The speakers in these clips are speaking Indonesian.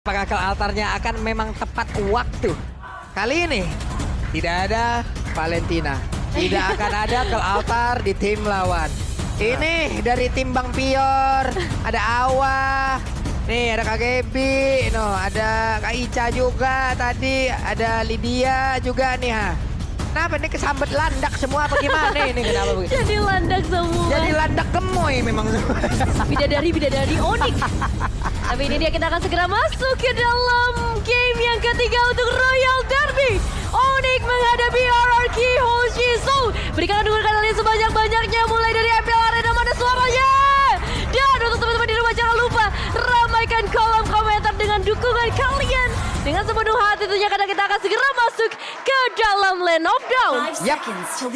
Apakah ke altarnya akan memang tepat waktu? Kali ini tidak ada Valentina. Tidak akan ada ke altar di tim lawan. Ini dari tim Bang Pior, ada Awa, nih ada Kak Gebi, no, ada Kak Ica juga tadi, ada Lydia juga nih ha. Kenapa ini kesambet landak semua apa gimana ini kenapa begitu? Jadi landak semua. Jadi landak gemoy memang semua. Bidadari Onyx. Tapi ini dia kita akan segera masuk ke dalam game yang ketiga untuk Royal Derby. Onyx menghadapi RRQ Hoshizo. Berikan dukungan kalian sebanyak-banyaknya mulai dari MPL Arena mana suaranya. Dan untuk teman-teman di rumah jangan lupa ramaikan kolom komentar dengan dukungan kalian. Dengan sepenuh hati tentunya karena kita akan segera masuk ke dalam Land of Dawn. Yap,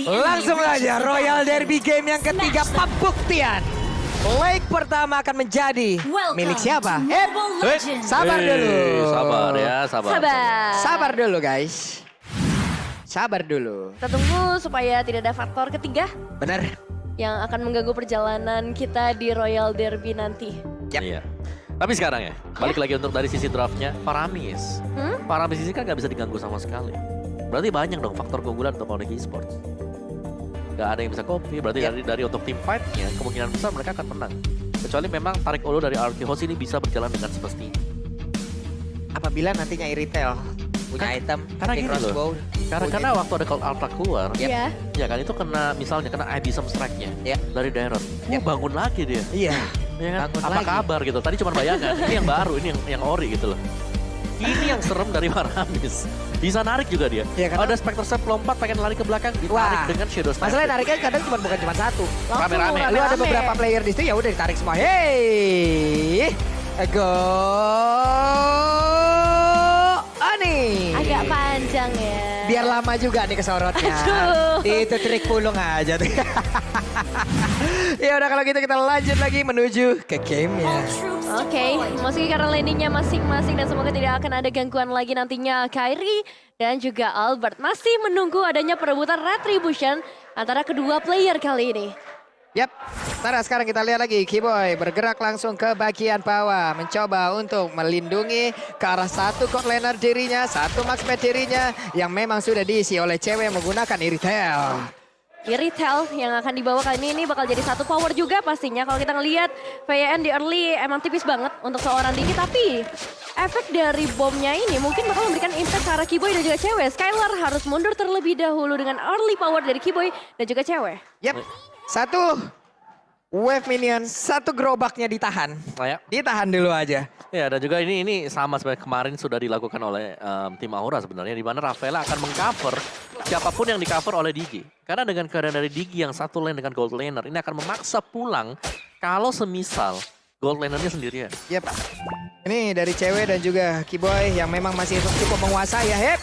langsung saja Royal Derby game yang ketiga pembuktian. Leg pertama akan menjadi milik siapa? Sabar dulu. Sabar ya, sabar. Sabar dulu guys. Sabar dulu. Kita tunggu supaya tidak ada faktor ketiga Bener. yang akan mengganggu perjalanan kita di Royal Derby nanti. Yap. Iya. Tapi sekarang ya, balik lagi untuk dari sisi draftnya, Paramis. Paramis ini kan nggak bisa diganggu sama sekali. Berarti banyak dong faktor keunggulan untuk Onyx Esports. Gak ada yang bisa copy, berarti dari untuk tim fight-nya kemungkinan besar mereka akan menang. Kecuali memang tarik ulur dari RRQ Host ini bisa berjalan dengan semestinya. Apabila nantinya Iritel punya item, Karena pakai gini crossbow, loh, karena waktu ada Cold Ultra keluar, Iya. ya kan itu kena misalnya kena Abyssal Strike-nya Ya. dari Daron. Ya. Bangun lagi dia. Iya. Ya kan? Bangun Apa lagi. kabar gitu? Tadi cuma bayangan, ini yang baru, ini yang ori gitu loh. Ini yang serem dari Paramis. Bisa narik juga dia. Iya, karena- Ada Spectre Step lompat pengen lari ke belakang, ditarik Wah. dengan Shadow Step. Masalahnya tariknya kadang bukan cuma satu. Rame-rame. Lu ada beberapa player di situ ya udah ditarik semua. Hey, go Ani. Agak panjang ya. Biar lama juga nih kesorotnya. Aduh. Itu trik pulung aja tuh. Ya udah kalau gitu kita lanjut lagi menuju ke gamenya. Oke, masuki karena landingnya masing-masing dan semoga tidak akan ada gangguan lagi nantinya. Kyrie dan juga Albert masih menunggu adanya perebutan retribution antara kedua player kali ini. Yap, Tara sekarang kita lihat lagi Keyboy bergerak langsung ke bagian bawah. Mencoba untuk melindungi ke arah satu court laner dirinya, satu maxmat dirinya yang memang sudah diisi oleh cewek yang menggunakan Iritel. Iritel yang akan dibawa kali ini bakal jadi satu power juga pastinya. Kalau kita ngelihat VN di early emang tipis banget untuk seorang Diki. Tapi efek dari bomnya ini mungkin bakal memberikan impact ke arah Keyboy dan juga cewek. Skylar harus mundur terlebih dahulu dengan early power dari Keyboy dan juga cewek. Yap, satu wave minion, satu gerobaknya ditahan. Kayak. Ditahan dulu aja. Ya, dan juga ini sama seperti kemarin sudah dilakukan oleh tim Aura sebenarnya, di mana Rafaela akan mengcover siapapun yang di-cover oleh Digi. Karena dengan keadaan dari Digi yang satu lane dengan gold laner, ini akan memaksa pulang kalau semisal gold lanernya sendirian. Yap, ini dari cewek dan juga Keyboy yang memang masih cukup menguasai ya. Hep.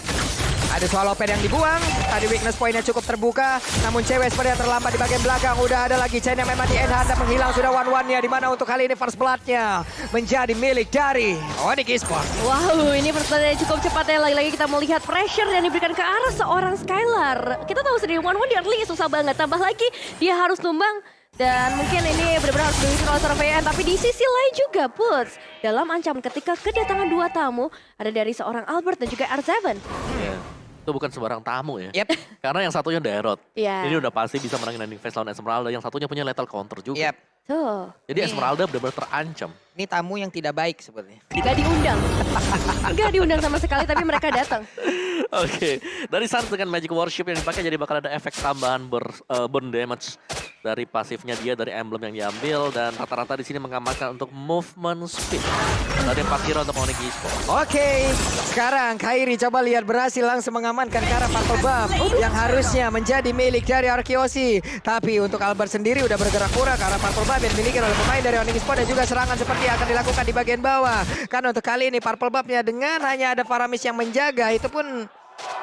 Ada swallow pad yang dibuang, tadi weakness point-nya cukup terbuka, namun cewek seperti yang terlambat di bagian belakang. Udah ada lagi Chen yang memang di end hand menghilang sudah one-one-nya, di mana untuk kali ini first blood-nya menjadi milik dari Onyx Esports. Wow, ini pertandingan cukup cepat ya. Lagi-lagi kita melihat pressure yang diberikan ke arah seorang Skylar. Kita tahu sendiri one-one di early susah banget, tambah lagi dia harus tumbang. Dan mungkin ini benar-benar harus diisi oleh seorang VN. Tapi di sisi lain juga Puts dalam ancaman ketika kedatangan dua tamu ada dari seorang Albert dan juga R7. Ya. Itu bukan sembarang tamu ya. Yep. Karena yang satunya Daerot. Iya. Ini udah pasti bisa menangin ending phase lawan Esmeralda. Yang satunya punya lethal counter juga. Yap, Tuh, Jadi Esmeralda benar-benar terancam. ini tamu yang tidak baik sebenarnya. gak diundang. Gak diundang sama sekali tapi mereka datang. Oke, dari Suns dengan Magic Worship yang dipakai jadi bakal ada efek tambahan burn damage dari pasifnya dia, dari emblem yang diambil, dan rata-rata di sini mengamankan untuk movement speed dari 4 hero untuk Onyx Esports. Oke, sekarang Kyrie coba lihat berhasil langsung mengamankan ke arah Purple Buff yang harusnya menjadi milik dari Arkeosi. Tapi untuk Albert sendiri udah bergerak pura ke arah Purple Buff yang dimiliki oleh pemain dari Onyx Esports dan juga serangan seperti yang akan dilakukan di bagian bawah. Karena untuk kali ini Purple Buff-nya dengan hanya ada Paramis yang menjaga, itu pun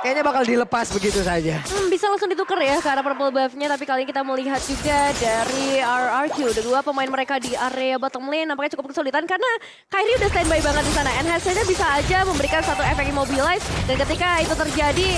kayaknya bakal dilepas begitu saja. Bisa langsung ditukar ya ke arah purple buff-nya. Tapi kali ini kita melihat juga dari RRQ. Dua pemain mereka di area bottom lane nampaknya cukup kesulitan. Karena Kyrie udah standby banget di sana. Enhance-nya bisa aja memberikan satu efek immobilize. Dan ketika itu terjadi,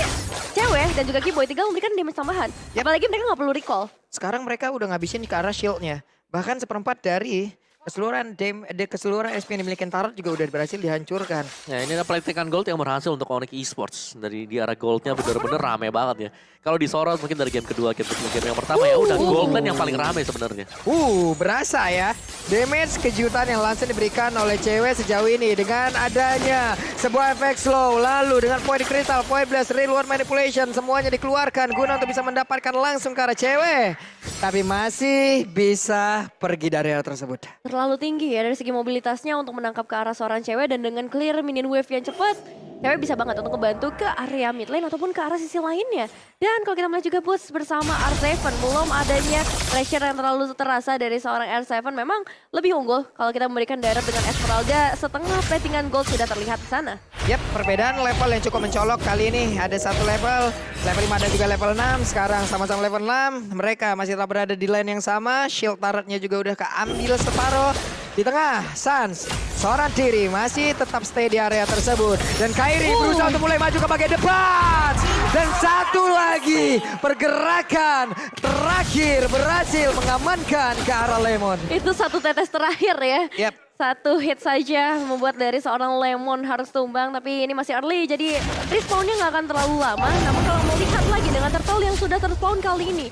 cewek dan juga Keyboy tinggal memberikan damage tambahan. Yep. Apalagi mereka nggak perlu recall. Sekarang mereka udah ngabisin ke arah shield-nya. Bahkan seperempat dari keseluruhan SP yang dimiliki Tarot juga udah berhasil dihancurkan. Ya ini adalah pelitikan gold yang berhasil untuk Onyx Esports. Dari di arah goldnya bener-bener rame banget ya. Kalau disorot mungkin dari game kedua, game yang pertama ya udah gold lane yang paling rame sebenarnya. Berasa ya. Damage kejutan yang langsung diberikan oleh cewek sejauh ini. Dengan adanya sebuah efek slow. Lalu dengan point crystal, point blast, real world manipulation. Semuanya dikeluarkan guna untuk bisa mendapatkan langsung ke arah cewek. Tapi masih bisa pergi dari area tersebut. Terlalu tinggi ya dari segi mobilitasnya untuk menangkap ke arah seorang cewek dan dengan clear minion wave yang cepat. Cewek bisa banget untuk membantu ke area mid lane ataupun ke arah sisi lainnya. Dan kalau kita melihat juga boost bersama R7, belum adanya pressure yang terlalu terasa dari seorang R7 memang lebih unggul kalau kita memberikan direct dengan Esmeralda. Setengah platingan gold sudah terlihat di sana. Yap, perbedaan level yang cukup mencolok kali ini. Ada satu level 5 dan juga level 6. Sekarang sama-sama level 6. Mereka masih tetap berada di lane yang sama. Shield turretnya juga udah keambil separuh. Di tengah, Sans, seorang diri masih tetap stay di area tersebut. Dan Kairi berusaha untuk mulai maju ke bagian depan. Dan satu lagi, pergerakan terakhir berhasil mengamankan ke arah Lemon. Itu satu tetes terakhir ya. Yap. Satu hit saja membuat dari seorang Lemon harus tumbang. Tapi ini masih early, jadi respawnnya nggak akan terlalu lama. Namun kalau mau lihat lagi dengan turtle yang sudah terspawn kali ini,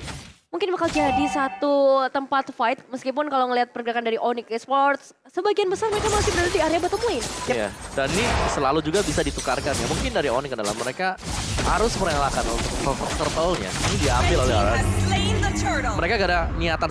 mungkin bakal jadi satu tempat fight. Meskipun kalau ngelihat pergerakan dari Onyx Esports, sebagian besar mereka masih berada di area bottom lane. Iya, dan ini selalu juga bisa ditukarkan ya. Mungkin dari Onyx adalah mereka harus merelakan untuk turtle-nya. Ini diambil oleh Aran. Mereka gak ada niatan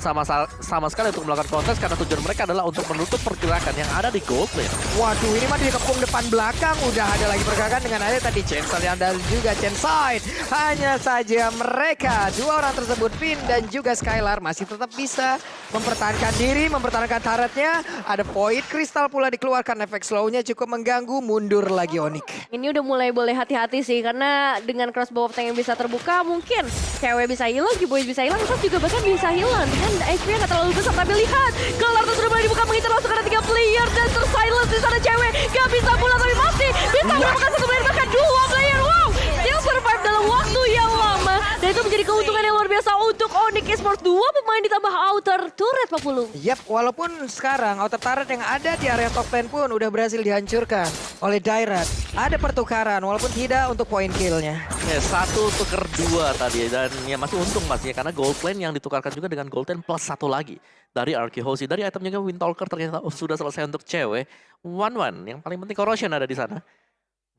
sama sekali untuk melakukan kontes karena tujuan mereka adalah untuk menutup pergerakan yang ada di gold lane. Waduh, ini mah dikepung depan belakang. Udah ada lagi pergerakan dengan ada tadi Chainsaw yang ada juga Chainside. Hanya saja mereka, dua orang tersebut, Finn dan juga Skylar, masih tetap bisa mempertahankan diri, mempertahankan turretnya. Ada Void Crystal pula dikeluarkan, efek slow-nya cukup mengganggu, mundur lagi Onyx. Ini udah mulai boleh hati-hati sih, karena dengan crossbow of tank yang bisa terbuka, mungkin cewek bisa hilang, Giboy bisa hilang, Sas juga bahkan bisa hilang. Dengan HP-nya nggak terlalu besar, tapi lihat, Kelar sudah mulai dibuka, mengincar langsung karena 3 player, dan tersilence di sana cewek. Gak bisa pulang, tapi masih bisa menemukan satu player, bahkan 2 player. Wow, still survive dalam waktu yang lama. Dan itu menjadi keuntungan yang luar biasa untuk Onyx Esports. 2 pemain ditambah outer turret, Pak Pulung. Yap, walaupun sekarang outer turret yang ada di area top lane pun udah berhasil dihancurkan oleh Dairat. Ada pertukaran, walaupun tidak untuk point kill-nya. Ya, 1 tuker 2 tadi dan ya masih untung pastinya karena gold lane yang ditukarkan juga dengan gold lane plus 1 lagi dari Arkehosi. Dari item juga Windtalker ternyata sudah selesai untuk cewek. 1-1, yang paling penting Corrosion ada di sana.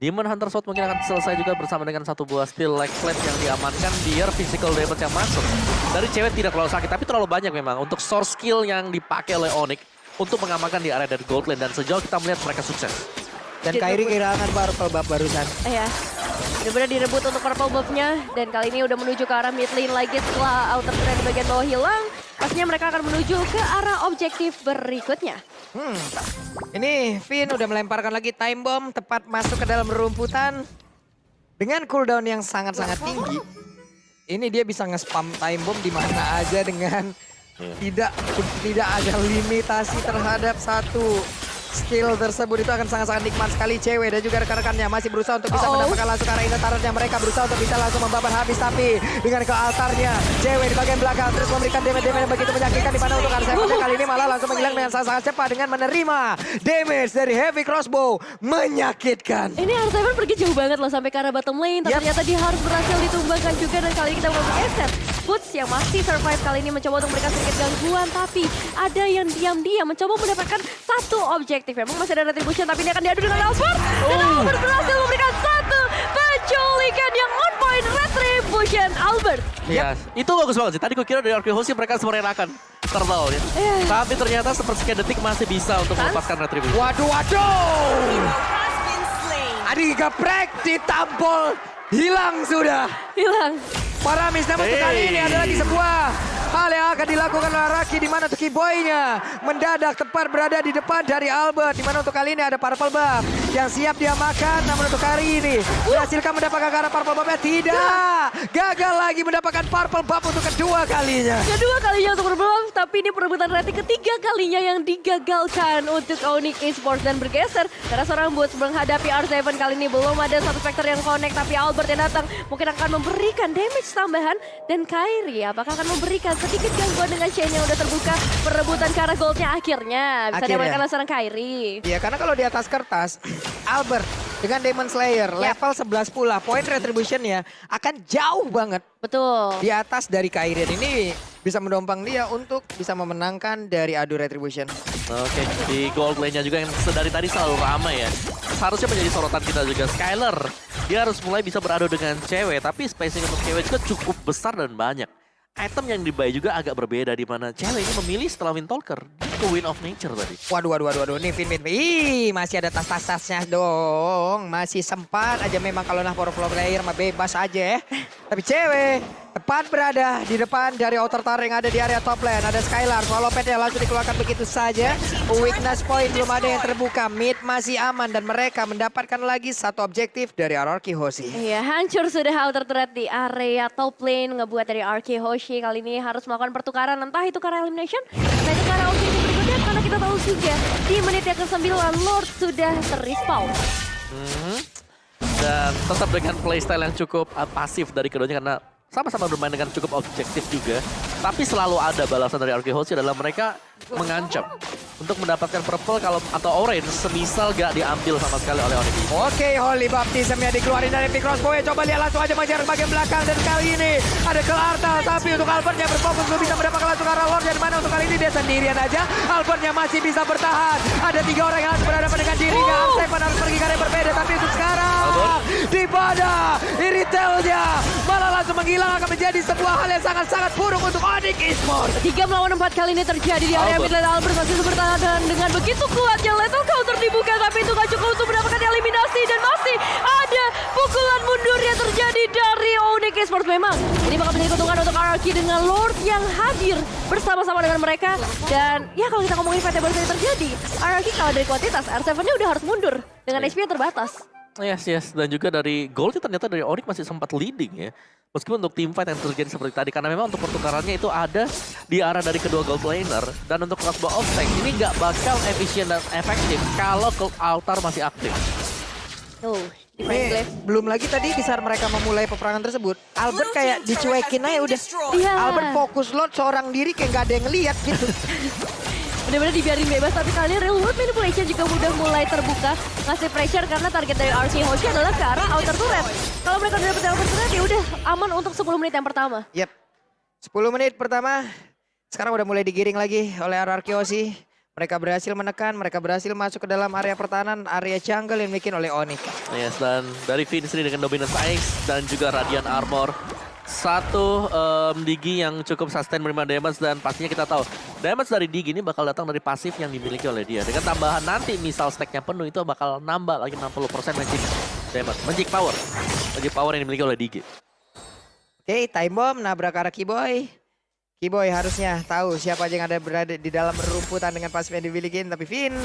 Demon Hunter Sword mungkin akan selesai juga bersama dengan satu buah Steel Leg Plate yang diamankan biar physical damage yang masuk. Dari cewek tidak terlalu sakit, tapi terlalu banyak memang untuk source skill yang dipakai oleh Onyx untuk mengamankan di area dari gold lane. Dan sejauh kita melihat mereka sukses. Dan Kairi kehilangan purple buff barusan. Iya, benar-benar direbut untuk purple buff-nya. Dan kali ini udah menuju ke arah mid lane lagi setelah outer turret di bagian bawah hilang. Pastinya mereka akan menuju ke arah objektif berikutnya. Ini Finn udah melemparkan lagi time bomb tepat masuk ke dalam rumputan. Dengan cooldown yang sangat-sangat tinggi. Ini dia bisa nge-spam time bomb di mana aja dengan tidak ada limitasi terhadap satu skill tersebut. Itu akan sangat-sangat nikmat sekali. Cewek dan juga rekan-rekannya masih berusaha untuk bisa mendapatkan langsung ke arah innetarnya. Mereka berusaha untuk bisa langsung membabat habis, tapi dengan ke altarnya cewek di bagian belakang terus memberikan damage yang begitu menyakitkan, di mana untuk R7 kali ini malah langsung menghilang dengan sangat-sangat cepat dengan menerima damage dari heavy crossbow. Menyakitkan. Ini R7 pergi jauh banget loh sampai ke arah bottom lane. Tapi ternyata dia harus berhasil ditumbangkan juga. Dan kali ini kita mau bergeser. Boots yang masih survive kali ini mencoba untuk memberikan sedikit gangguan. Tapi ada yang diam-diam mencoba mendapatkan satu objektif. Memang masih ada retribution, tapi ini akan diadu dengan Albert. Dan Albert berhasil memberikan satu penculikan yang on point. Retribution Albert. Iya, itu bagus banget sih. Tadi gue kira dari Arkehosi mereka merelakan turtle ya. Tapi ternyata sepersekian detik masih bisa untuk melepaskan retribution. Waduh. Adi geprek, ditampol, hilang sudah. Hilang. Paramis namun untuk kali ini ada lagi sebuah hal yang akan dilakukan oleh Raki, di mana untuk Kiboy-nya mendadak tepat berada di depan dari Albert, di mana untuk kali ini ada purple buff yang siap dia makan. Namun untuk hari ini berhasilkan mendapatkan ke arah purple buff-nya? Tidak, gagal lagi mendapatkan purple buff untuk kedua kalinya. Kedua kalinya untuk purple buff, tapi ini perebutan rating ketiga kalinya yang digagalkan untuk Onyx Esports. Dan bergeser karena seorang Boots menghadapi R7 kali ini belum ada satu factor yang connect, tapi Albert yang datang mungkin akan memberikan damage tambahan. Dan Kairi apakah akan memberikan sedikit gangguan dengan chain yang udah terbuka. Perebutan ke arah goldnya akhirnya bisa Akhirnya. diamankan oleh seorang Kairi. Ya karena kalau di atas kertas, Albert dengan Demon Slayer level 11 pula, poin retributionnya akan jauh banget Betul. di atas dari Kairin. Ini bisa mendompang dia untuk bisa memenangkan dari adu retribution. Oke, di gold lane-nya juga yang sedari tadi selalu ramai ya. Seharusnya menjadi sorotan kita juga. Skyler, dia harus mulai bisa beradu dengan cewek, tapi spacing untuk cewek juga cukup besar dan banyak. Item yang dibuy juga agak berbeda, di mana cewek ini memilih setelah Windtalker ke Wind of Nature tadi. Waduh. Nih Vin. Ih, masih ada tas-tasnya dong. Masih sempat aja memang kalau nah pro player mah bebas aja ya. Tapi cewek tepat berada di depan dari outer tower yang ada di area top lane. Ada Skylar, follow pad langsung dikeluarkan begitu saja. Weakness point belum ada yang terbuka. Mid masih aman dan mereka mendapatkan lagi satu objektif dari RRQ Hoshi. Iya, hancur sudah outer turret di area top lane. Ngebuat dari RK Hoshi kali ini harus melakukan pertukaran. Entah itu karena elimination, entah itu karena objektif berikutnya. Karena kita tahu juga di menit yang ke-9 Lord sudah ter-respawn. Dan tetap dengan playstyle yang cukup pasif dari keduanya karena sama-sama bermain dengan cukup objektif juga. Tapi selalu ada balasan dari RK Hoshi adalah mereka mengancam untuk mendapatkan purple kalau atau orange semisal gak diambil sama sekali oleh Onyx. Oke, Holy Baptism-nya dikeluarin dari pick crossbow. Coba lihat langsung aja mengejar bagian belakang. Dan kali ini ada Kelartal. Tapi untuk Albertnya berfokus belum bisa mendapatkan langsung arah Lord. Dan mana untuk kali ini dia sendirian aja. Albertnya masih bisa bertahan. Ada 3 orang yang harus berhadapan dengan dirinya. Arsevan harus pergi ke arah yang berbeda. Tapi untuk sekarang di pada Iritelnya malah langsung menghilang, akan menjadi sebuah hal yang sangat-sangat buruk untuk Onyx Esports. 3 melawan 4 kali ini terjadi di area mid lane. Albert masih bertahan dan dengan begitu kuatnya lethal counter dibuka, tapi itu gak cukup untuk mendapatkan eliminasi dan masih ada pukulan mundur yang terjadi dari Onyx Esports. Memang ini bakal menjadi keuntungan untuk RRQ dengan Lord yang hadir bersama-sama dengan mereka. Dan ya kalau kita ngomongin fight yang baru saja terjadi, RRQ kalah dari kuantitas, R7-nya udah harus mundur dengan HP yang terbatas. Yes. Dan juga dari goldnya ternyata dari Onyx masih sempat leading ya. Meskipun untuk team fight yang terjadi seperti tadi. Karena memang untuk pertukarannya itu ada di arah dari kedua gold laner. Dan untuk crossbow offside ini nggak bakal efisien dan efektif kalau Cult Altar masih aktif. Tuh, di main Nih, belum lagi tadi di saat mereka memulai peperangan tersebut, Albert kayak dicuekin aja udah. Iya. Albert fokus Lord seorang diri kayak nggak ada yang ngeliat gitu. Benar-benar dibiarin bebas, tapi kali ini real world manipulation juga udah mulai terbuka. Ngasih pressure karena target dari RK Hoshi adalah ke arah outer turret. Kalau mereka udah dapet outer turret ya udah aman untuk 10 menit yang pertama. Yap, 10 menit pertama, sekarang udah mulai digiring lagi oleh RRQ Hoshi. Mereka berhasil menekan, mereka berhasil masuk ke dalam area pertahanan, area jungle yang dibikin oleh Onyx. Yes, dan dari Vince ini dengan Dominance Ice dan juga Radiant Armor. Satu Digi yang cukup sustain menerima damage dan pastinya kita tahu damage dari Digi ini bakal datang dari pasif yang dimiliki oleh dia. Dengan tambahan nanti misal stacknya penuh itu bakal nambah lagi 60% magic damage. Magic power yang dimiliki oleh Digi. Oke, time bomb nabrak arah Keyboy. Keyboy harusnya tahu siapa aja yang ada berada di dalam rumputan dengan pasif yang dimiliki. Tapi Vin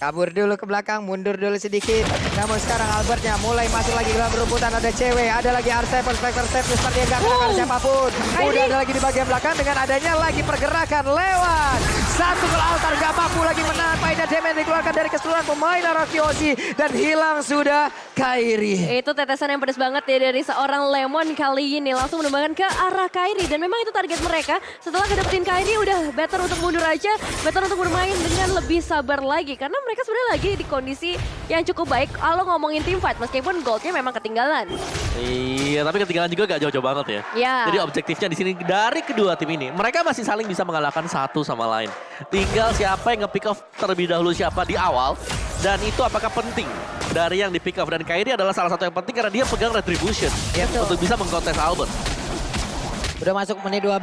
kabur dulu ke belakang, mundur dulu sedikit. Namun sekarang Albertnya mulai masuk lagi ke dalam rumputan. Ada cewek, ada lagi Arseven, Spectre Step, sepertinya gak kenakan siapapun. Udah ada lagi di bagian belakang dengan adanya lagi pergerakan lewat. Satu ke altar, gak mampu lagi menahan. Paida damage dikeluarkan dari keseluruhan pemain RRQ Hoshi. Dan hilang sudah Kairi. Itu tetesan yang pedas banget ya dari seorang Lemon kali ini. Langsung menumbangkan ke arah Kairi. Dan memang itu target mereka. Setelah ngedapetin Kairi udah better untuk mundur aja. Better untuk bermain dengan lebih sabar lagi. Karena mereka sebenarnya lagi di kondisi yang cukup baik. Kalau ngomongin team fight meskipun goldnya memang ketinggalan. Iya, tapi ketinggalan juga gak jauh-jauh banget ya. Ya. Jadi objektifnya di sini dari kedua tim ini, mereka masih saling bisa mengalahkan satu sama lain. Tinggal siapa yang nge-pick off terlebih dahulu siapa di awal. Dan itu apakah penting dari yang di pick off. Dan Kairi adalah salah satu yang penting karena dia pegang retribution. Untuk bisa mengkontes Albert. Udah masuk menit 12.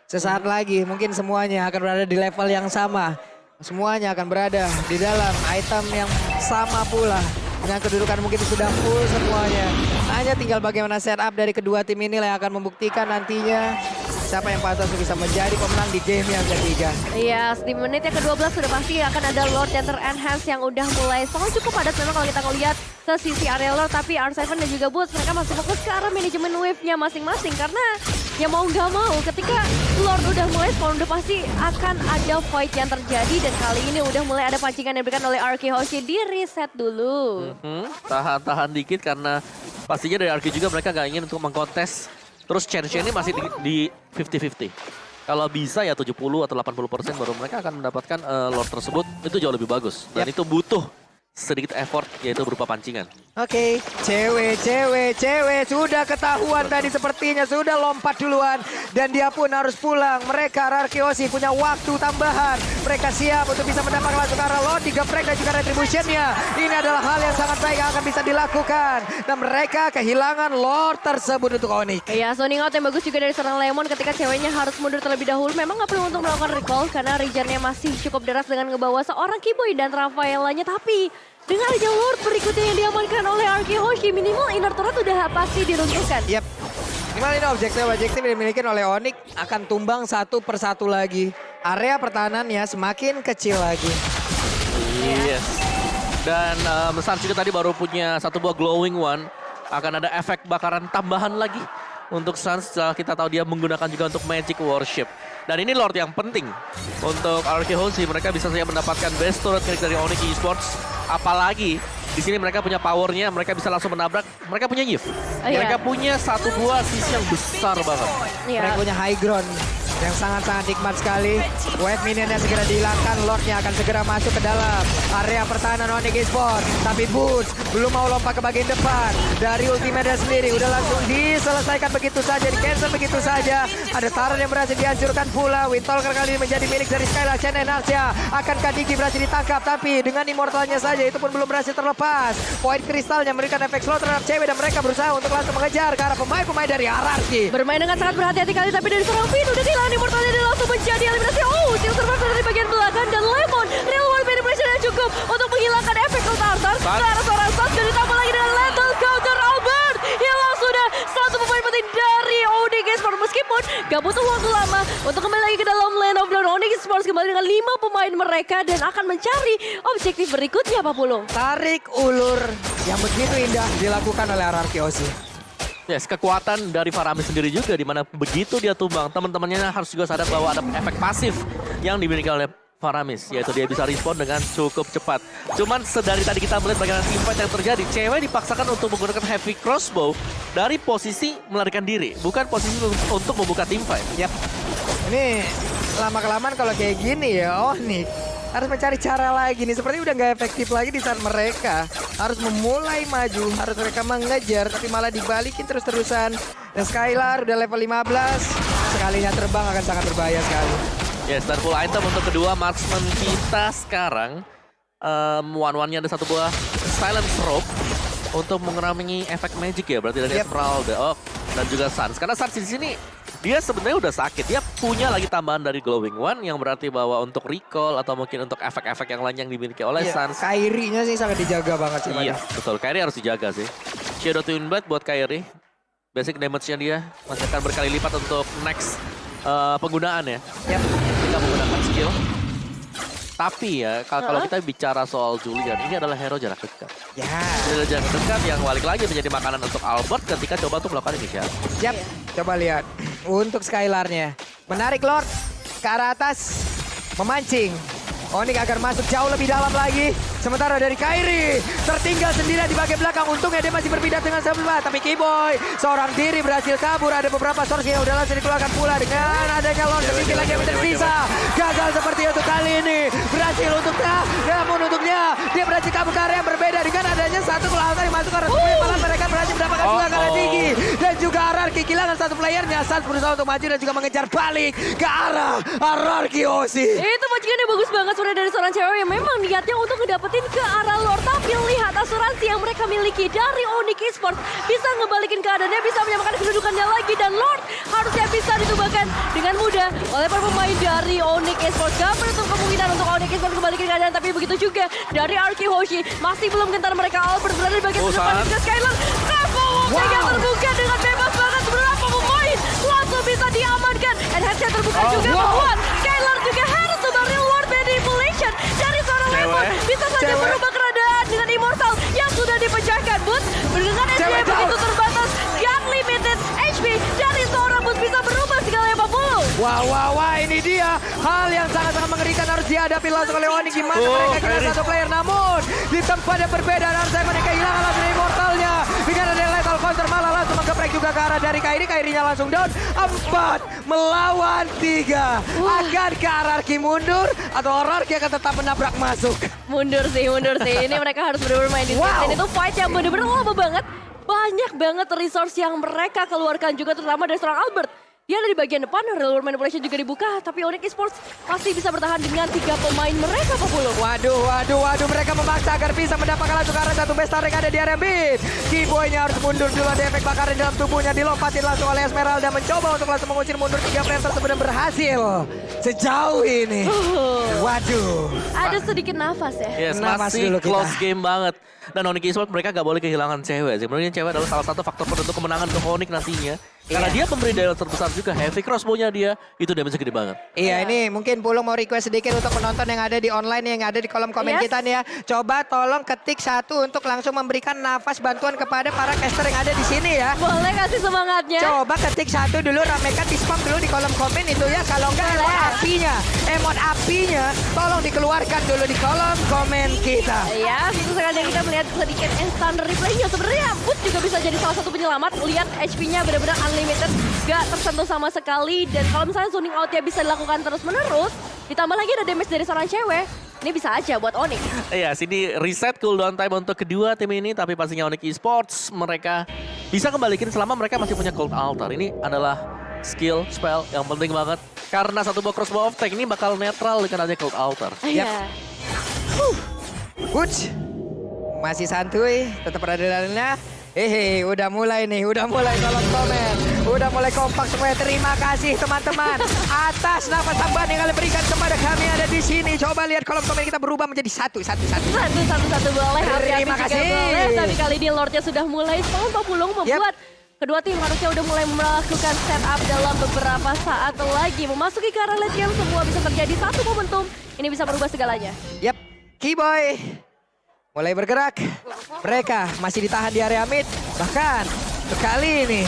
Sesaat lagi mungkin semuanya akan berada di level yang sama. Semuanya akan berada di dalam item yang sama pula. Dengan kedudukan mungkin sudah full semuanya. Hanya tinggal bagaimana setup dari kedua tim ini yang akan membuktikan nantinya siapa yang pantas bisa menjadi pemenang di game yang ketiga. Iya, di menit yang ke-12 sudah pasti akan ada Lord yang ter-enhance yang udah mulai sangat cukup padat memang kalau kita ngeliat ke sisi area Lord. Tapi R7 dan juga Boots mereka masih fokus ke arah manajemen wave-nya masing-masing. Karena ya mau nggak mau ketika Lord udah mulai spawn udah pasti akan ada fight yang terjadi. Dan kali ini udah mulai ada pancingan yang diberikan oleh RK Hoshi, di reset dulu. Tahan-tahan dikit karena pastinya dari RQ juga mereka gak ingin untuk mengkontes. Terus chance ini masih di 50-50. Kalau bisa ya 70 atau 80% baru mereka akan mendapatkan Lord tersebut. Itu jauh lebih bagus. Dan itu butuh sedikit effort, yaitu berupa pancingan. Oke, cewek sudah ketahuan tadi sepertinya sudah lompat duluan dan dia pun harus pulang. Mereka Rarkiosi punya waktu tambahan. Mereka siap untuk bisa mendapatkan langsung arah Lord, 3 frag dan juga retributionnya. Ini adalah hal yang sangat baik yang akan bisa dilakukan dan mereka kehilangan Lord tersebut untuk Onyx. Ya, zoning out yang bagus juga dari seorang Lemon ketika ceweknya harus mundur terlebih dahulu. Memang nggak perlu untuk melakukan recall karena regionnya masih cukup deras dengan ngebawa seorang Kiboy dan Rafaelanya. Tapi dengan aja Lord berikutnya yang diamankan oleh Arki Hoshi, minimal inner turret udah pasti diruntuhkan. Yap. Minimal ini objektif yang dimiliki oleh Onyx akan tumbang satu persatu lagi. Area pertahanannya semakin kecil lagi. Yes. Dan Suns juga tadi baru punya satu buah glowing one. Akan ada efek bakaran tambahan lagi untuk Suns. Kita tahu dia menggunakan juga untuk Magic Worship. Dan ini Lord yang penting untuk Arki Hoshi. Mereka bisa saja mendapatkan best turret milik dari Onyx Esports. Apalagi di sini mereka punya powernya, mereka bisa langsung menabrak. Mereka punya Yif. Mereka punya satu buah sisi yang besar banget. Mereka punya high ground yang sangat-sangat nikmat sekali. Wave minionnya segera dihilangkan, Lordnya akan segera masuk ke dalam area pertahanan Onyx Esports. Tapi Boots belum mau lompat ke bagian depan. Dari ultimate sendiri udah langsung diselesaikan begitu saja, di cancel begitu saja. Ada Taran yang berhasil dihancurkan pula. Windtalker kali ini menjadi milik dari Skylar Chen dan Arcia. Akankah Digi berhasil ditangkap, tapi dengan immortalnya saja itu pun belum berhasil terlepas. Poin kristalnya memberikan efek slow terhadap cewek dan mereka berusaha untuk langsung mengejar ke arah pemain-pemain dari Hierarchy. Bermain dengan sangat berhati-hati kali, tapi dari seorang Finn udah kehilangan immortalnya dan langsung menjadi eliminasi. Shield survivor dari bagian belakang dan Lemon. Real world manipulation yang cukup untuk menghilangkan efek counter ke arah seorang Suns dan ditambah lagi dengan lethal counter Albert. Hilang sudah satu pemain penting dari Onyx Esports meskipun gak butuh waktu lama untuk kembali lagi ke dalam lane of dawn. Onyx Esports kembali dengan 5 pemain mereka dan akan mencari objektif berikutnya, Pak Pulung. Tarik ulur yang begitu indah dilakukan oleh Rarkiosi. Yes, kekuatan dari Faramis sendiri juga, di mana begitu dia tumbang, teman-temannya harus juga sadar bahwa ada efek pasif yang dimiliki oleh Faramis, yaitu dia bisa respon dengan cukup cepat. Cuman sedari tadi kita melihat bagaimana teamfight yang terjadi, cewek dipaksakan untuk menggunakan heavy crossbow dari posisi melarikan diri, bukan posisi untuk membuka teamfight. Yap, ini lama-kelamaan kalau kayak gini ya, Onyx harus mencari cara lagi nih. Seperti udah nggak efektif lagi di saat mereka harus memulai maju, harus mereka mengejar, tapi malah dibalikin terus-terusan. Dan Skylar udah level 15, sekalinya terbang akan sangat berbahaya sekali. Yes, dan full item untuk kedua marksman kita sekarang. One-one-nya ada satu buah silence rope untuk mengurangi efek magic ya, berarti dari Esmeralda dan juga Suns. Karena Suns di sini dia sebenarnya udah sakit. Dia punya lagi tambahan dari Glowing One yang berarti bahwa untuk recall atau mungkin untuk efek-efek yang lain yang dimiliki oleh Suns. Kairi-nya sih sangat dijaga banget sih. Iya, betul. Kairi harus dijaga sih. Shadow Twin Blade buat Kairi. Basic damage-nya dia masih akan berkali lipat untuk next penggunaan ya. Kita menggunakan skill. Tapi ya, kalau kita bicara soal Julian, ini adalah hero jarak dekat. Ya. Hero jarak dekat yang balik lagi menjadi makanan untuk Albert ketika coba untuk melakukan inisiatif. Yap, coba lihat. Untuk Skylarnya. Menarik Lord ke arah atas. Memancing. Onyx agar masuk jauh lebih dalam lagi. Sementara dari Kairi tertinggal sendirian di bagian belakang. Untungnya dia masih berpindah dengan sebelah. Tapi Kiboy seorang diri berhasil kabur. Ada beberapa source yang udah langsung dikeluarkan pula. Dengan adanya Lord sedikit lagi yang tersisa. Gagal seperti itu kali ini. Berhasil untuknya. Namun untuknya dia berhasil kabur ke area yang berbeda. Dengan adanya satu kelautan yang masuk ke arah sebelah. Malah mereka berhasil mendapatkan juga karena Digi. Dan juga Hierarchy kehilangan satu playernya. Suns berusaha untuk maju dan juga mengejar balik ke arah Rarkiosi. Itu majikannya bagus banget sudah dari seorang cewek yang memang niatnya untuk ngedapetin ke arah Lord. Tapi lihat asuransi yang mereka miliki dari Onyx Esports bisa ngebalikin keadaannya, bisa menyamakan kedudukannya lagi. Dan Lord harusnya bisa ditumbangkan dengan mudah oleh para pemain dari Onyx Esports. Gak menutup kemungkinan untuk Onyx Esports kembalikan keadaan. Tapi begitu juga dari Arki Hoshi. Masih belum gentar mereka. Albert berada di bagian depan juga Skylar. Yang terbuka dengan bebas banget. Berapa pemain langsung bisa diamankan. And headset terbuka juga membuat Skylar juga harus coba real world manipulation dari seorang Lemon. Bisa saja berubah keadaan dengan immortal yang sudah dipecahkan. Boots dengan HP begitu terbatas. God limited HP dari seorang Boots bisa berubah segalanya 40. Wah, ini dia hal yang sangat-sangat mengerikan harus dihadapi langsung oleh Onyx. Gimana mereka kena satu player, namun di tempat yang berbeda harus mereka kehilangan langsung immortalnya. Dengan ada lethal counter malah langsung menggeprek juga juga ke arah dari Kairi. Kairinya langsung down. 4 melawan 3. Akankah RRQ mundur atau RRQ akan tetap menabrak masuk? Mundur sih. Ini mereka harus benar-benar main di sini. Wow. Dan itu fight yang benar-benar lama banget. Banyak banget resource yang mereka keluarkan juga terutama dari seorang Albert. Dia ada di bagian depan, Real World Manipulation juga dibuka. Tapi Onyx Esports pasti bisa bertahan dengan 3 pemain mereka, Pak Pulung. Waduh. Mereka memaksa agar bisa mendapatkan langsung ke arah satu best star yang ada di area mid. Keyboy-nya harus mundur dulu. Ada efek bakaran dalam tubuhnya. Dilompatin langsung oleh Esmeralda. Mencoba untuk langsung mengusir mundur 3 player tersebut dan berhasil. Sejauh ini. Waduh. Ada sedikit nafas ya. Yes, Nafas masih dulu kita. close game banget. Dan Onyx Esports mereka gak boleh kehilangan cewek sih. Menurutnya cewek adalah salah satu faktor penentu kemenangan untuk Onyx nantinya. Karena dia pemberi daya terbesar juga. Heavy crossbow-nya dia, itu damage gede banget. Iya, ini mungkin Pulung mau request sedikit untuk penonton yang ada di online, yang ada di kolom komen Yes. kita nih ya. Coba tolong ketik 1 untuk langsung memberikan nafas bantuan kepada para caster yang ada di sini ya. Boleh kasih semangatnya. Coba ketik 1 dulu, ramekan di spam dulu di kolom komen itu ya. Kalau enggak emot apinya tolong dikeluarkan dulu di kolom komen kita. Ya, itu sengaja kita melihat sedikit instant replay-nya. Sebenarnya Put juga bisa jadi salah satu penyelamat. Lihat HP-nya benar-benar unlimited, gak tersentuh sama sekali. Dan kalau misalnya zoning out-nya bisa dilakukan terus-menerus, ditambah lagi ada damage dari seorang cewek, ini bisa aja buat Onyx. Iya, sini reset cooldown time untuk kedua tim ini. Tapi pastinya Onyx Esports mereka bisa kembalikan selama mereka masih punya Cold Altar. Ini adalah skill, spell yang penting banget. Karena satu buah crossbow of tank ini bakal netral dengan adanya Cold Altar. Iya. Butch, masih santuy, tetap ada dalamnya. Udah mulai kolom komen. Udah mulai kompak semuanya. Terima kasih teman-teman atas nafas tambahan yang kalian berikan kepada kami ada di sini. Coba lihat kolom komen kita berubah menjadi satu. Satu boleh, api-api Terima juga kasih. boleh. Tapi kali ini Lordnya sudah mulai spawn, Pak Pulung membuat kedua tim harusnya udah mulai melakukan setup dalam beberapa saat lagi. Memasuki ke arah late game, semua bisa terjadi satu momentum. Ini bisa merubah segalanya. Yap, Keyboy mulai bergerak. Mereka masih ditahan di area mid. Bahkan kali ini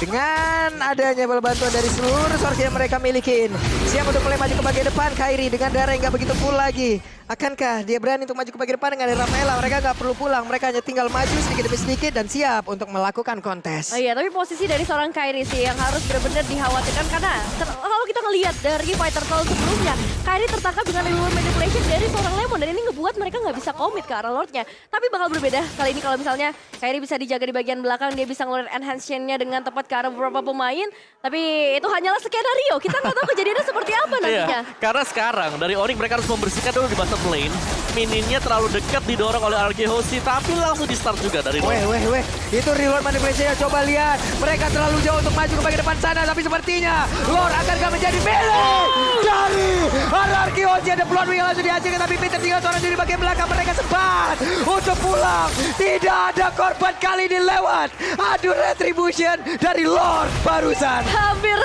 dengan adanya bantuan dari seluruh source yang mereka milikin, siap untuk mulai maju ke bagian depan. Kairi dengan darah yang gak begitu full lagi. Akankah dia berani untuk maju ke bagian depan dengan Rafaela? Mereka gak perlu pulang, mereka hanya tinggal maju sedikit demi sedikit dan siap untuk melakukan kontes. Oh iya, tapi posisi dari seorang Kairi sih yang harus benar-benar dikhawatirkan karena kalau kita ngelihat dari fighter tahun sebelumnya, Kairi tertangkap dengan Real Manipulation dari seorang Lemon dan ini ngebuat mereka nggak bisa komit ke arah Lordnya. Tapi bakal berbeda kali ini kalau misalnya Kairi bisa dijaga di bagian belakang, dia bisa ngeluarin enhance-nya dengan tepat ke arah beberapa pemain. Tapi itu hanyalah skenario, kita nggak tahu kejadiannya seperti apa nantinya. Iya, karena sekarang dari Onyx mereka harus membersihkan dulu di bottom lane. Mininnya terlalu dekat didorong oleh RRQ Hoshi, tapi langsung di start juga dari Lord. Weh, itu Real Manipulation. Coba lihat, mereka terlalu jauh untuk maju ke bagian depan sana, tapi sepertinya Lord akankah menjadi milik dari RRQ Hoshi. Ada peluang yang langsung dihasilkan, tapi Peter tinggal seorang di bagian belakang. Mereka sempat untuk pulang. Tidak ada korban kali ini lewat. Aduh, retribution dari Lord barusan. Hampir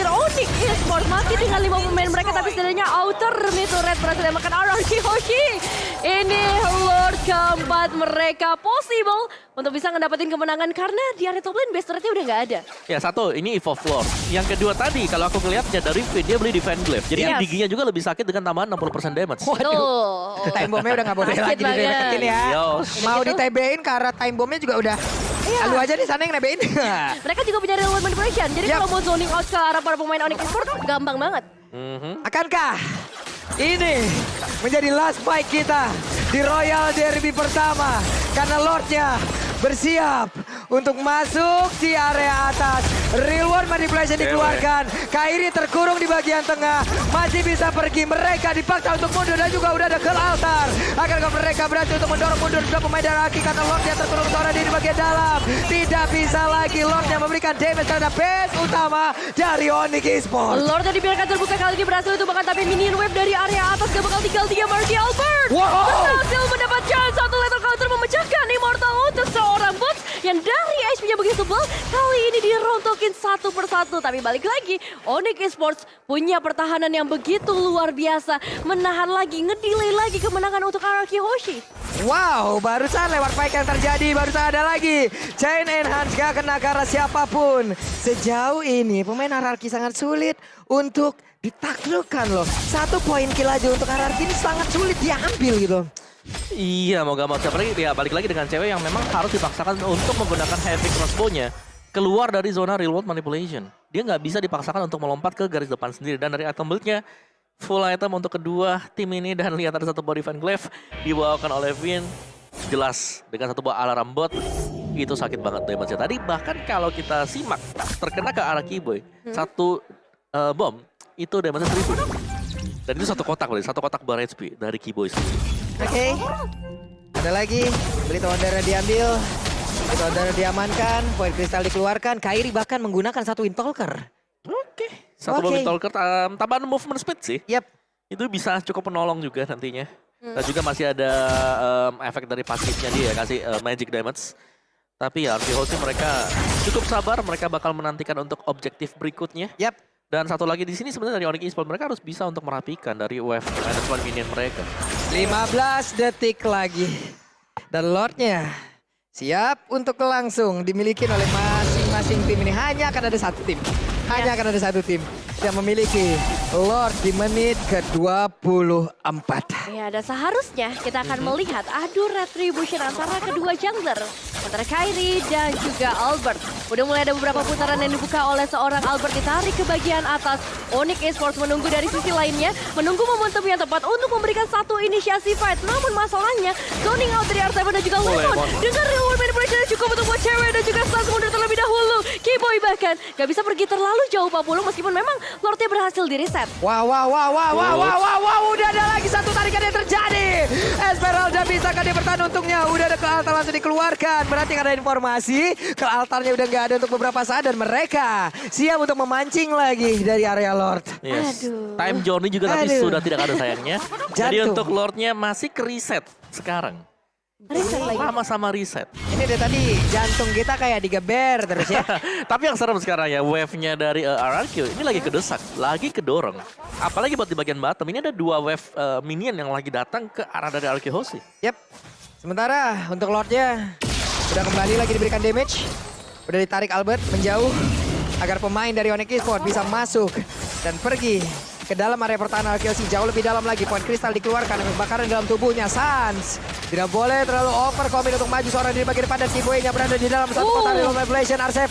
Onyx Esports masih dengan 5 pemain mereka, tapi setidaknya outer mid red berhasil makan RRQ Hoshi. Ini Lord keempat mereka possible untuk bisa ngedapetin kemenangan karena di area top lane base rate-nya udah nggak ada. Ya satu, ini Evolve Lord. Yang kedua tadi, kalau aku ngelihatnya dari Finn, dia beli Defend Glaive. Jadi Yes. giginya juga lebih sakit dengan tambahan 60% damage. Tuh. Time bomb-nya udah gak boleh Sakit lagi banget. dideketin ya. Yos. Mau di TB-in karena time bomb-nya juga udah. Iya. Lu aja di sana yang nebein. Mereka juga punya Real Manipulation. Jadi Yap. kalau mau zoning out ke arah para pemain Onyx Esports gampang banget. Akankah ini menjadi last fight kita di Royal Derby pertama? Karena Lordnya bersiap untuk masuk di area atas. Real World Manipulation dikeluarkan. Kairi terkurung di bagian tengah. Masih bisa pergi. Mereka dipaksa untuk mundur dan juga udah ada Cold Altar. Akankah mereka berhasil untuk mendorong mundur dua pemain dari Aki karena Lordnya terkurung seorang diri di bagian dalam. Tidak bisa lagi Lordnya memberikan damage terhadap base utama dari Onyx Esports. Lordnya dibiarkan terbuka kali ini berhasil untuk bahkan tapi minion wave dari area atas gak bakal tinggal dia. Marty Albert berhasil mendapatkan satu lethal counter memecahkan Immortal untuk seorang bot yang dari HP-nya begitu tebal. Kali ini dirontokin satu persatu. Tapi balik lagi, Onyx Esports punya pertahanan yang begitu luar biasa. Menahan lagi, ngedelay lagi kemenangan untuk RRQ Hoshi. Wow, barusan lewat fight yang terjadi, barusan ada lagi. Chain Enhance gak kena ke arah siapapun. Sejauh ini pemain RRQ sangat sulit untuk ditaklukkan loh. 1 poin kill aja untuk RRQ ini sangat sulit diambil gitu. Iya, mau gak mau. Apalagi ya balik lagi dengan cewek yang memang harus dipaksakan untuk menggunakan heavy crossbow-nya keluar dari zona real world manipulation. Dia nggak bisa dipaksakan untuk melompat ke garis depan sendiri. Dan dari item build-nya, full item untuk kedua tim ini. Dan lihat ada satu body fan glaive dibawakan oleh Vin. Jelas dengan satu buah alarm bot, itu sakit banget damage-nya. Tadi bahkan kalau kita simak, terkena ke arah Keyboy, satu bom, itu damage-nya 1000. Dan itu satu kotak berarti, satu kotak bar HP dari Keyboy sendiri. Oke. Ada lagi, berita darah diambil. Berita darah diamankan, poin kristal dikeluarkan. Kairi bahkan menggunakan satu Windtalker. Oke. Satu bom Windtalker, tambahan movement speed sih. Yap. Itu bisa cukup menolong juga nantinya. Dan juga masih ada efek dari pasifnya dia kasih magic damage. Tapi ya Arkehosi mereka cukup sabar, mereka bakal menantikan untuk objektif berikutnya. Yap. Dan satu lagi di sini sebenarnya dari Onyx Esports mereka harus bisa untuk merapikan dari wave management minion mereka. 15 detik lagi. Dan Lordnya siap untuk langsung dimiliki oleh masing-masing tim ini. Hanya akan ada satu tim. Hanya akan ada satu tim yang memiliki Lord di menit ke-24. Ya, dan seharusnya kita akan melihat adu retribution antara kedua jungler. Antara Kairi dan juga Albert. Udah mulai ada beberapa putaran yang dibuka oleh seorang Albert, ditarik ke bagian atas. Onyx Esports menunggu dari sisi lainnya. Menunggu momentum yang tepat untuk memberikan satu inisiasi fight. Namun masalahnya, zoning out dari R7 dan juga Lemon. Dengan reward manipulation yang cukup untuk buat cewek dan juga stans mundur terlebih dahulu. Keyboy bahkan gak bisa pergi terlalu jauh 40 meskipun memang Lordnya berhasil di reset. Wow, udah ada lagi satu tarikan yang terjadi. Esmeralda bisa kan dia bertahan untungnya. Udah ada ke altar langsung dikeluarkan. Berarti ada informasi ke altarnya udah nggak ada untuk beberapa saat dan mereka siap untuk memancing lagi dari area Lord. Yes. Aduh. Time Journey juga tapi Aduh. sudah tidak ada sayangnya. Jadi Jantung. untuk Lordnya masih ke reset sekarang. Reset lagi. Sama-sama reset. Ini dari tadi jantung kita kayak digeber terus ya. Tapi yang serem sekarang ya, wave-nya dari RRQ ini lagi kedesak, lagi kedorong. Apalagi buat di bagian bottom, ini ada dua wave minion yang lagi datang ke arah dari RRQ Hoshi. Yap. Sementara untuk Lordnya udah kembali lagi diberikan damage. Udah ditarik Albert menjauh agar pemain dari Onyx Esports bisa masuk dan pergi ke dalam area pertahanan RKC. Jauh lebih dalam lagi, poin kristal dikeluarkan, kebakaran dalam tubuhnya. Sans tidak boleh terlalu over commit untuk maju seorang diri bagian depan dan Keyboy-nya berada di dalam satu kotak real manipulation. R7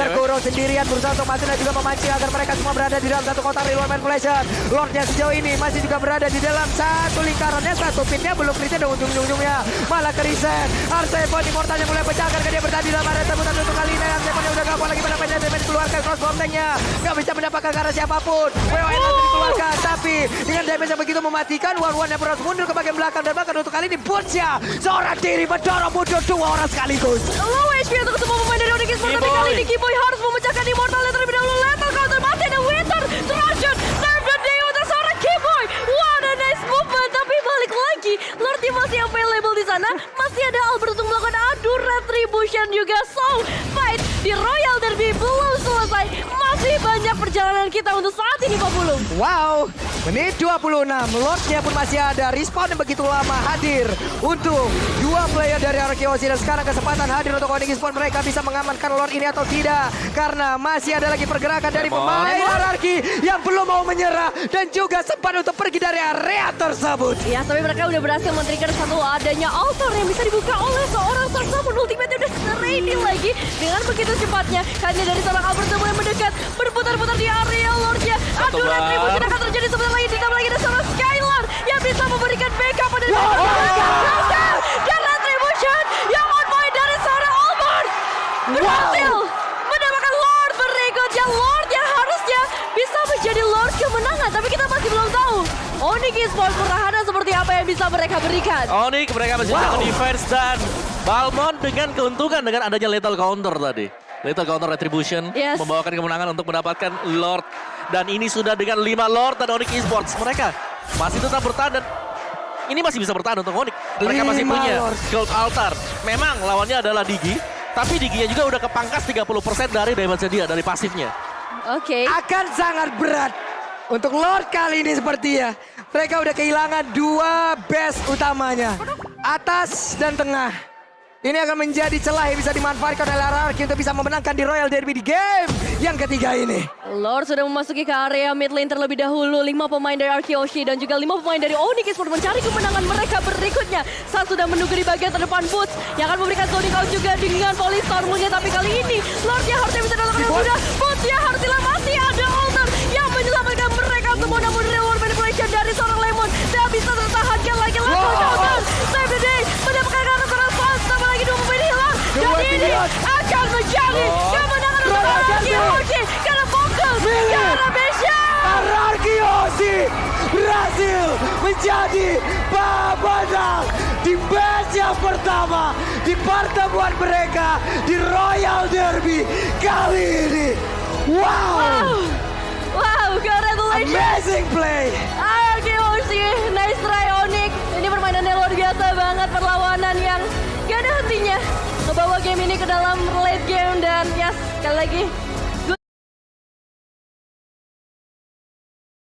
terkurung sendirian berusaha untuk maju dan juga memancing agar mereka semua berada di dalam satu kotak real manipulation. Lordnya sejauh ini masih juga berada di dalam satu lingkarannya, satu pitnya belum kritis dan ujung-ujungnya malah ke reset. R7 di portalnya mulai pecah karena dia berada di dalam area tersebut untuk kali ini. R7 udah gak kuat lagi pada pennya dan dikeluarkan cross bomb tanknya. Gak bisa mendapatkan ke arah siapapun. WON dikeluarkan, tapi dengan damage yang begitu mematikan, One yang harus mundur ke bagian belakang dan bahkan untuk kali ini Butcha seorang diri mendorong mundur dua orang sekaligus. Low HP untuk semua pemain dari Onyx Esports, tapi kali ini Keyboy harus memecahkan Immortal terlebih dahulu. Lethal counter mati ada Winter, Trojan, Nerf dan Dio untuk seorang Keyboy. What a nice movement, tapi balik lagi. Lordnya masih available di sana, masih ada Albert untuk melakukan adu retribution juga. So, fight di Royal Derby belum selesai. Masih banyak perjalanan kita untuk saat ini, Pak Pulung. Wow, menit 26, Lordnya pun masih ada. Respawn yang begitu lama hadir untuk dua player dari RKOC dan sekarang kesempatan hadir untuk Onyx Esports. Mereka bisa mengamankan Lord ini atau tidak, karena masih ada lagi pergerakan dari pemain RRQ yang belum mau menyerah dan juga sempat untuk pergi dari area tersebut. Ya, tapi mereka udah berhasil men-trigger satu adanya altar yang bisa dibuka oleh seorang tersebut. Ultimate udah ready lagi dengan begitu cepatnya. Hanya dari seorang Albert mulai mendekat, berputar-putar di area Lordnya. Aduh, retribution akan terjadi sebentar lagi. Ditambah lagi ada seorang Skylar yang bisa memberikan backup pada dan retribution yang on point dari seorang Albert berhasil mendapatkan Lord berikutnya. Lord yang harusnya bisa menjadi Lord kemenangan, tapi kita masih belum tahu Onyx Esports pertahanan seperti apa yang bisa mereka berikan. Onyx mereka masih bisa defense dan Balmond dengan keuntungan dengan adanya lethal counter tadi. Lethal counter retribution membawakan kemenangan untuk mendapatkan Lord. Dan ini sudah dengan 5 Lord dan Onyx Esports. Mereka masih tetap bertahan dan ini masih bisa bertahan untuk Onyx. Mereka masih punya Gold Altar. Memang lawannya adalah Digi. Tapi Diginya juga udah kepangkas 30% dari damage dia, dari pasifnya. Oke. Akan sangat berat untuk Lord kali ini sepertinya. Mereka udah kehilangan dua base utamanya. Atas dan tengah. Ini akan menjadi celah yang bisa dimanfaatkan oleh RRQ untuk bisa memenangkan di Royal Derby di game yang ketiga ini. Lord sudah memasuki ke area mid lane terlebih dahulu. 5 pemain dari Arkyoshi dan juga 5 pemain dari Onyx Esports mencari kemenangan mereka berikutnya. Saat sudah menunggu di bagian terdepan Boots yang akan memberikan zoning out juga dengan Polystar mungkin. Tapi kali ini Lordnya harusnya bisa datang dengan mudah. Bootsnya harus masih ada Alter yang menyelamatkan mereka semua. Namun reward manipulation dari seorang Lemon tidak bisa tertahankan lagi. Langsung Alter save the day mendapatkan kartu transfers. Tambah lagi 2 pemain hilang. Dan ini akan menjadi kemenangan untuk Arkyoshi karena fokus karena Bishop. RRQ berhasil menjadi pemenang di match yang pertama di pertemuan mereka di Royal Derby kali ini. Wow, Congratulations. amazing play. Arkyoshi, nice try Onyx. Ini permainannya luar biasa banget, perlawanan yang gak ada hentinya. Ngebawa game ini ke dalam late game dan yes, sekali lagi